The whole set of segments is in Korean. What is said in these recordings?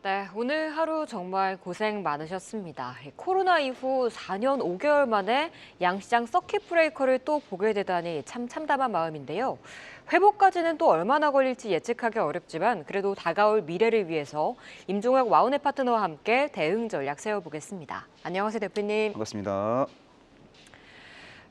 네, 오늘 하루 정말 고생 많으셨습니다. 코로나 이후 4년 5개월 만에 양시장 서킷 브레이커를 또 보게 되다니 참 참담한 마음인데요. 회복까지는 또 얼마나 걸릴지 예측하기 어렵지만 그래도 다가올 미래를 위해서 임종혁 와우넷 파트너와 함께 대응 전략 세워보겠습니다. 안녕하세요, 대표님. 반갑습니다.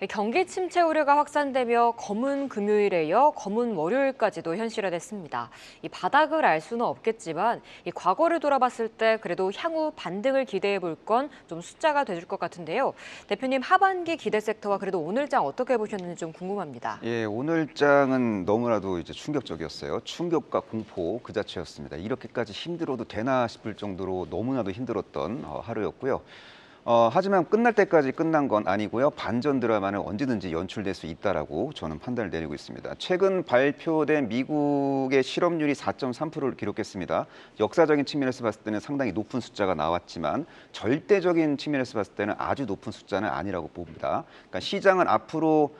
경기 침체 우려가 확산되며 검은 금요일에 이어 검은 월요일까지도 현실화됐습니다. 이 바닥을 알 수는 없겠지만 이 과거를 돌아봤을 때 그래도 향후 반등을 기대해 볼 건 좀 숫자가 돼줄 것 같은데요. 대표님 하반기 기대 섹터와 그래도 오늘장 어떻게 보셨는지 좀 궁금합니다. 예, 오늘 장은 너무나도 이제 충격적이었어요. 충격과 공포 그 자체였습니다. 이렇게까지 힘들어도 되나 싶을 정도로 너무나도 힘들었던 하루였고요. 하지만 끝날 때까지 끝난 건 아니고요. 반전 드라마는 언제든지 연출될 수 있다라고 저는 판단을 내리고 있습니다. 최근 발표된 미국의 실업률이 4.3%를 기록했습니다. 역사적인 측면에서 봤을 때는 상당히 높은 숫자가 나왔지만 절대적인 측면에서 봤을 때는 아주 높은 숫자는 아니라고 봅니다. 그러니까 시장은 앞으로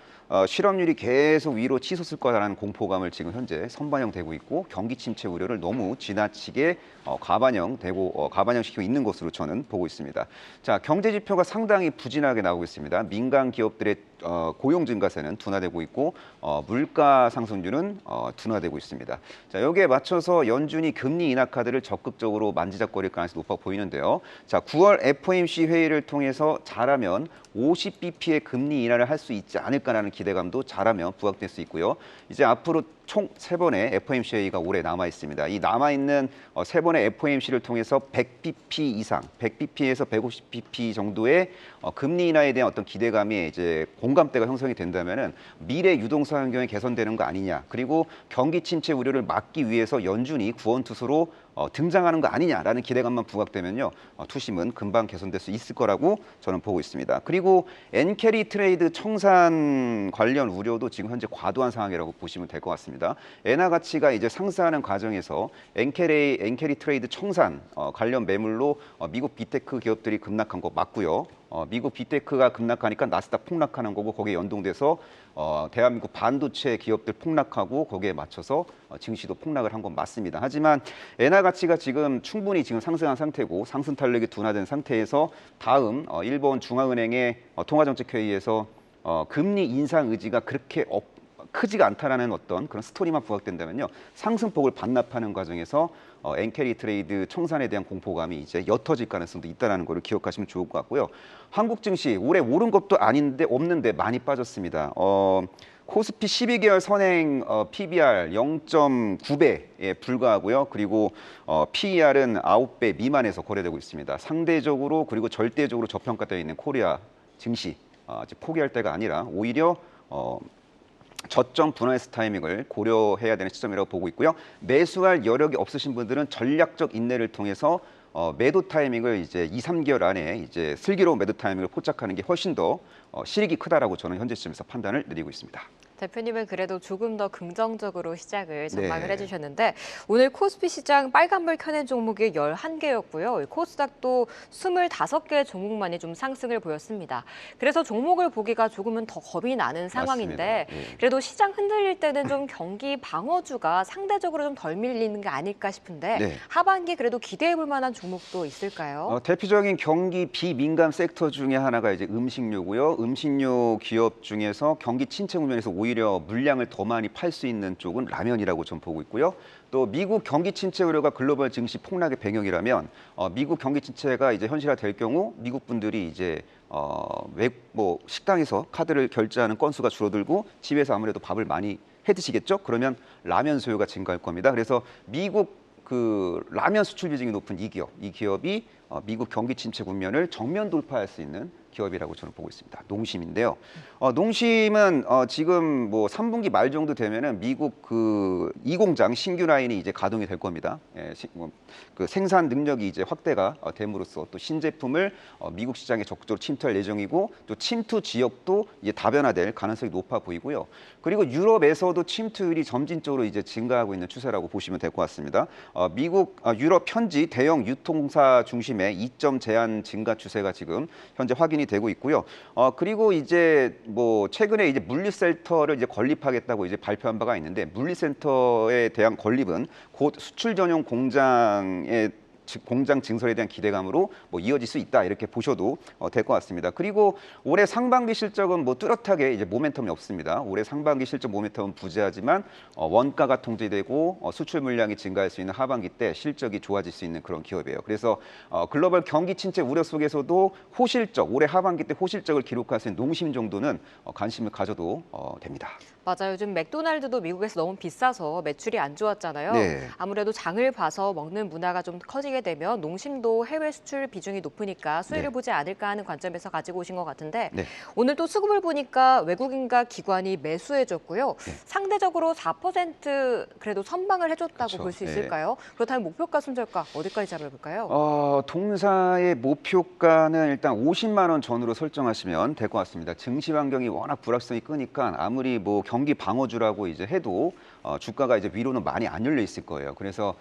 실업률이 계속 위로 치솟을 거라는 공포감을 지금 현재 선반영되고 있고 경기 침체 우려를 너무 지나치게 과반영시키고 있는 것으로 저는 보고 있습니다. 자, 경제 지표가 상당히 부진하게 나오고 있습니다. 민간 기업들의 고용 증가세는 둔화되고 있고 물가 상승률은 둔화되고 있습니다. 자, 여기에 맞춰서 연준이 금리 인하 카드를 적극적으로 만지작거릴 가능성이 높아 보이는데요. 자, 9월 FOMC 회의를 통해서 잘하면 50bp의 금리 인하를 할 수 있지 않을까라는 기대감도 잘하면 부각될 수 있고요. 이제 앞으로 총 3번의 FOMC 회의가 올해 남아 있습니다. 이 남아 있는 3번의 FOMC를 통해서 100bp 이상, 100bp에서 150bp 정도의 금리 인하에 대한 어떤 기대감이 이제 공감대가 형성이 된다면은 미래 유동성 환경이 개선되는 거 아니냐. 그리고 경기 침체 우려를 막기 위해서 연준이 구원투수로 등장하는 거 아니냐라는 기대감만 부각되면요. 투심은 금방 개선될 수 있을 거라고 저는 보고 있습니다. 그리고 엔캐리 트레이드 청산 관련 우려도 지금 현재 과도한 상황이라고 보시면 될 것 같습니다. 엔화 가치가 이제 상승하는 과정에서 엔캐리 트레이드 청산 관련 매물로 미국 빅테크 기업들이 급락한 거 맞고요. 미국 빅테크가 급락하니까 나스닥 폭락하는 거고 거기에 연동돼서 대한민국 반도체 기업들 폭락하고 거기에 맞춰서 증시도 폭락을 한 건 맞습니다. 하지만 엔화 가치가 지금 충분히 지금 상승한 상태고 상승 탄력이 둔화된 상태에서 다음 일본 중앙은행의 통화정책회의에서 금리 인상 의지가 그렇게 크지가 않다라는 어떤 그런 스토리만 부각된다면요. 상승폭을 반납하는 과정에서 엔캐리 트레이드 청산에 대한 공포감이 이제 옅어질 가능성도 있다는 것을 기억하시면 좋을 것 같고요. 한국 증시 올해 오른 것도 아닌데 없는데 많이 빠졌습니다. 코스피 12개월 선행 PBR 0.9배에 불과하고요. 그리고 PER은 9배 미만에서 거래되고 있습니다. 상대적으로 그리고 절대적으로 저평가되어 있는 코리아 증시 아직 포기할 때가 아니라 오히려 저점 분할스 타이밍을 고려해야 되는 시점이라고 보고 있고요. 매수할 여력이 없으신 분들은 전략적 인내를 통해서 매도 타이밍을 이제 2, 3개월 안에 이제 슬기로운 매도 타이밍을 포착하는 게 훨씬 더 실익이 크다라고 저는 현재 시점에서 판단을 내리고 있습니다. 대표님은 그래도 조금 더 긍정적으로 시작을 전망을 네. 해주셨는데 오늘 코스피 시장 빨간불 켜낸 종목이 11개였고요. 코스닥도 25개 종목만이 좀 상승을 보였습니다. 그래서 종목을 보기가 조금은 더 겁이 나는 상황인데 맞습니다. 예. 그래도 시장 흔들릴 때는 좀 경기 방어주가 상대적으로 좀 덜 밀리는 게 아닐까 싶은데 네. 하반기 그래도 기대해 볼 만한 종목도 있을까요? 대표적인 경기 비민감 섹터 중에 하나가 이제 음식료고요. 음식료 기업 중에서 경기 침체 국면에서 오히려 물량을 더 많이 팔 수 있는 쪽은 라면이라고 좀 보고 있고요. 또 미국 경기 침체 우려가 글로벌 증시 폭락의 배경이라면 미국 경기 침체가 이제 현실화될 경우 미국 분들이 이제 식당에서 카드를 결제하는 건수가 줄어들고 집에서 아무래도 밥을 많이 해 드시겠죠? 그러면 라면 수요가 증가할 겁니다. 그래서 미국 그 라면 수출 비중이 높은 이 기업이 미국 경기 침체 국면을 정면 돌파할 수 있는 기업이라고 저는 보고 있습니다. 농심인데요. 농심은 지금 뭐 3분기 말 정도 되면은 미국 그 2공장 신규 라인이 이제 가동이 될 겁니다. 그 생산 능력이 이제 확대가 됨으로써 또 신제품을 미국 시장에 적극적으로 침투할 예정이고 또 침투 지역도 이제 다변화될 가능성이 높아 보이고요. 그리고 유럽에서도 침투율이 점진적으로 이제 증가하고 있는 추세라고 보시면 될 것 같습니다. 유럽 현지 대형 유통사 중심의 이점 제한 증가 추세가 지금 현재 확인이 되고 있고요. 그리고 이제 뭐 최근에 이제 물류센터를 이제 건립하겠다고 이제 발표한 바가 있는데 물류센터에 대한 건립은 곧 수출 전용 공장의 공장 증설에 대한 기대감으로 뭐 이어질 수 있다 이렇게 보셔도 될 것 같습니다. 그리고 올해 상반기 실적은 뭐 뚜렷하게 이제 모멘텀이 없습니다. 올해 상반기 실적 모멘텀은 부재하지만 원가가 통제되고 수출 물량이 증가할 수 있는 하반기 때 실적이 좋아질 수 있는 그런 기업이에요. 그래서 글로벌 경기 침체 우려 속에서도 호실적, 올해 하반기 때 호실적을 기록할 수 있는 농심 정도는 관심을 가져도 됩니다. 맞아요. 요즘 맥도날드도 미국에서 너무 비싸서 매출이 안 좋았잖아요. 네. 아무래도 장을 봐서 먹는 문화가 좀 커지게 되면 농심도 해외 수출 비중이 높으니까 수혜를 네. 보지 않을까 하는 관점에서 가지고 오신 것 같은데 네. 오늘 또 수급을 보니까 외국인과 기관이 매수해줬고요. 네. 상대적으로 4% 그래도 선방을 해줬다고 그렇죠. 볼 수 네. 있을까요? 그렇다면 목표가 손절가 어디까지 잡아볼까요? 동사의 목표가는 일단 50만 원 전후로 설정하시면 될 것 같습니다. 증시 환경이 워낙 불확실성이 끄니까 아무리 뭐 경기 방어주라고 이제 해도 주가가 이제 위로는 많이 안 열려 있을 거예요. 그래서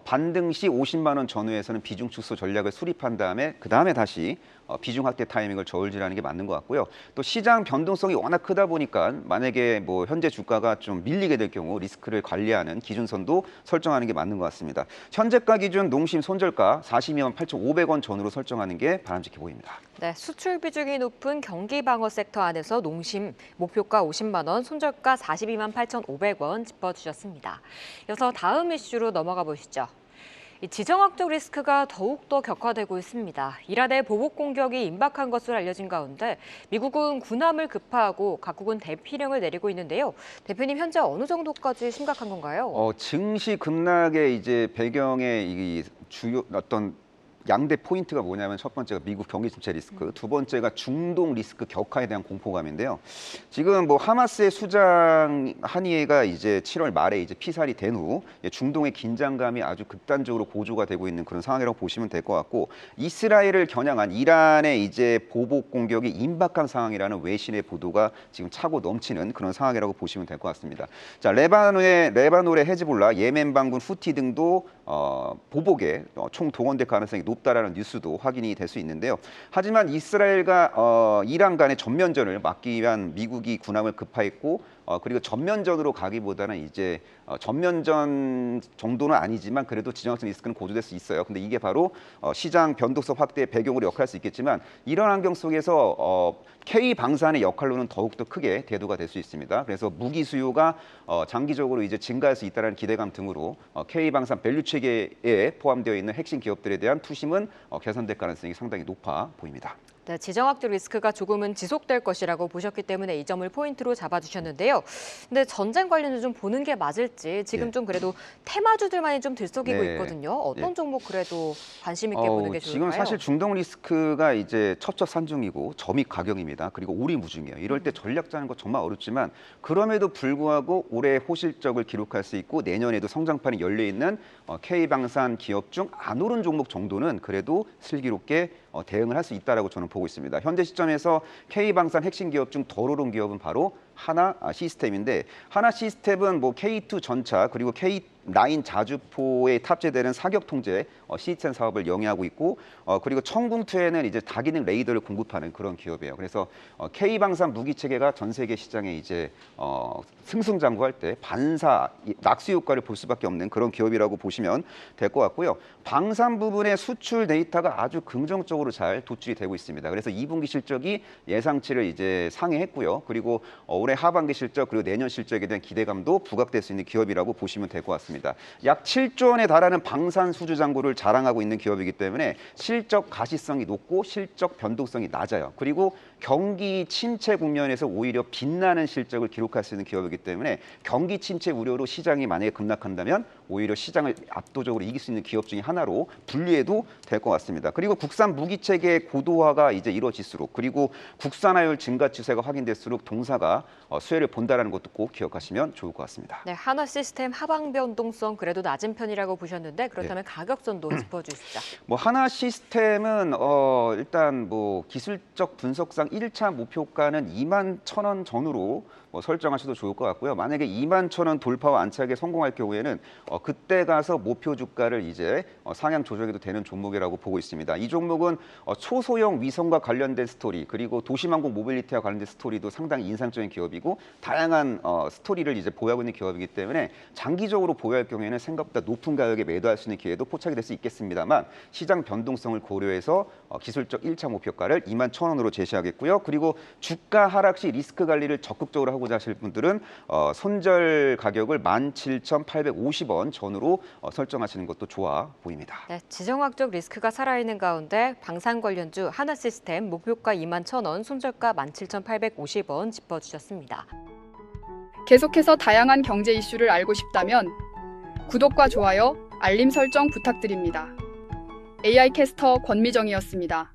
반등 시 50만 원 전후에서는 비중 축소 전략을 수립한 다음에 그 다음에 다시 비중 확대 타이밍을 저울질하는 게 맞는 것 같고요. 또 시장 변동성이 워낙 크다 보니까 만약에 뭐 현재 주가가 좀 밀리게 될 경우 리스크를 관리하는 기준선도 설정하는 게 맞는 것 같습니다. 현재가 기준 농심 손절가 42만 8,500원 전후로 설정하는 게 바람직해 보입니다. 네, 수출 비중이 높은 경기 방어 섹터 안에서 농심 목표가 50만 원, 손절가 42만 8,500원 짚어주셨습니다. 이어서 다음 이슈로 넘어가 보시죠. 이 지정학적 리스크가 더욱더 격화되고 있습니다. 이란의 보복 공격이 임박한 것으로 알려진 가운데 미국은 군함을 급파하고 각국은 대피령을 내리고 있는데요. 대표님 현재 어느 정도까지 심각한 건가요? 증시 급락의 이제 배경에 이 주요 어떤 양대 포인트가 뭐냐면 첫 번째가 미국 경기 침체 리스크, 두 번째가 중동 리스크 격화에 대한 공포감인데요. 지금 뭐 하마스의 수장 한이에가 이제 7월 말에 이제 피살이 된 후 중동의 긴장감이 아주 극단적으로 고조가 되고 있는 그런 상황이라고 보시면 될 것 같고, 이스라엘을 겨냥한 이란의 이제 보복 공격이 임박한 상황이라는 외신의 보도가 지금 차고 넘치는 그런 상황이라고 보시면 될 것 같습니다. 자, 레바논의 헤즈볼라, 예멘 반군 후티 등도 보복에 총 동원될 가능성이 높다라는 뉴스도 확인이 될 수 있는데요. 하지만 이스라엘과 이란 간의 전면전을 막기 위한 미국이 군함을 급파했고, 그리고 전면전으로 가기보다는 이제 전면전 정도는 아니지만 그래도 지정학적 리스크는 고조될 수 있어요. 근데 이게 바로 시장 변동성 확대의 배경으로 역할할 수 있겠지만, 이런 환경 속에서 K 방산의 역할로는 더욱더 크게 대두가 될 수 있습니다. 그래서 무기 수요가 장기적으로 이제 증가할 수 있다는 기대감 등으로 K 방산 밸류 체계에 포함되어 있는 핵심 기업들에 대한 투심은 개선될 가능성이 상당히 높아 보입니다. 네, 지정학적 리스크가 조금은 지속될 것이라고 보셨기 때문에 이 점을 포인트로 잡아주셨는데요. 근데 전쟁 관련주 좀 보는 게 맞을지 지금 예. 좀 그래도 테마주들만이 좀 들썩이고 네. 있거든요. 어떤 예. 종목 그래도 관심 있게 보는 게 좋을까요? 지금 사실 중동 리스크가 이제 첩첩산중이고 점입 가격입니다. 그리고 오리무중이에요. 이럴 때 전략 짜는 거 정말 어렵지만, 그럼에도 불구하고 올해 호실적을 기록할 수 있고 내년에도 성장판이 열려 있는 K방산 기업 중 안 오른 종목 정도는 그래도 슬기롭게 대응을 할 수 있다라고 저는 보고 있습니다. 현재 시점에서 K방산 핵심 기업 중 덜 오른 기업은 바로 하나 시스템인데, 하나 시스템은 뭐 K2 전차 그리고 K9 자주포에 탑재되는 사격 통제 시스템 사업을 영위하고 있고, 그리고 청궁투에는 이제 다기능 레이더를 공급하는 그런 기업이에요. 그래서 K방산 무기 체계가 전 세계 시장에 이제 승승장구할 때 반사 낙수 효과를 볼 수밖에 없는 그런 기업이라고 보시면 될 것 같고요. 방산 부분의 수출 데이터가 아주 긍정적으로 잘 도출이 되고 있습니다. 그래서 2분기 실적이 예상치를 이제 상회했고요. 그리고 올해 하반기 실적 그리고 내년 실적에 대한 기대감도 부각될 수 있는 기업이라고 보시면 될 것 같습니다. 약 7조 원에 달하는 방산 수주 잔고를 자랑하고 있는 기업이기 때문에 실적 가시성이 높고 실적 변동성이 낮아요. 그리고 경기 침체 국면에서 오히려 빛나는 실적을 기록할 수 있는 기업이기 때문에 경기 침체 우려로 시장이 만약에 급락한다면 오히려 시장을 압도적으로 이길 수 있는 기업 중에 하나로 분류해도 될 것 같습니다. 그리고 국산 무기 체계의 고도화가 이제 이루어질수록, 그리고 국산화율 증가 추세가 확인될수록 동사가 수혜를 본다라는 것도 꼭 기억하시면 좋을 것 같습니다. 네, 하나 시스템 하방 변동성 그래도 낮은 편이라고 보셨는데 그렇다면 가격선도 짚어주시죠. 뭐 하나 시스템은 일단 뭐 기술적 분석상 1차 목표가는 21,000원 전후로 설정하셔도 좋을 것 같고요. 만약에 21,000원 돌파와 안착에 성공할 경우에는 그때 가서 목표 주가를 이제 상향 조정해도 되는 종목이라고 보고 있습니다. 이 종목은 초소형 위성과 관련된 스토리 그리고 도시망공 모빌리티와 관련된 스토리도 상당히 인상적인 기업이고 다양한 스토리를 이제 보유하고 있는 기업이기 때문에 장기적으로 보유할 경우에는 생각보다 높은 가격에 매도할 수 있는 기회도 포착이 될 수 있겠습니다만 시장 변동성을 고려해서 기술적 1차 목표가를 21,000원으로 제시하겠고요. 그리고 주가 하락 시 리스크 관리를 적극적으로 하고자 하실 분들은 손절 가격을 17,850원 전후로 설정하시는 것도 좋아 보입니다. 네, 지정학적 리스크가 살아있는 가운데 방산 관련주 하나시스템 목표가 21,000원, 손절가 17,850원 짚어주셨습니다. 계속해서 다양한 경제 이슈를 알고 싶다면 구독과 좋아요, 알림 설정 부탁드립니다. AI 캐스터 권미정이었습니다.